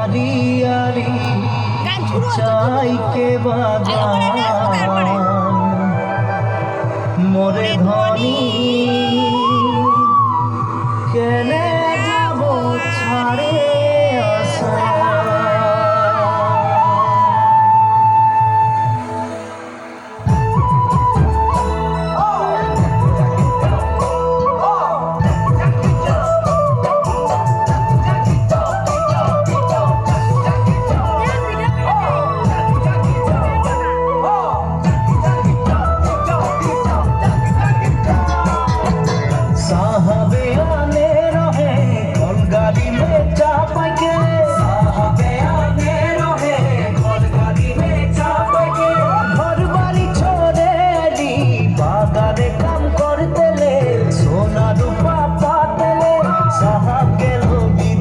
আরি আরি চাই কে বাগান মোরে ধনী কেনে যাব ছাড়ে আসা। साहबे आने रहे कौन गाड़ी में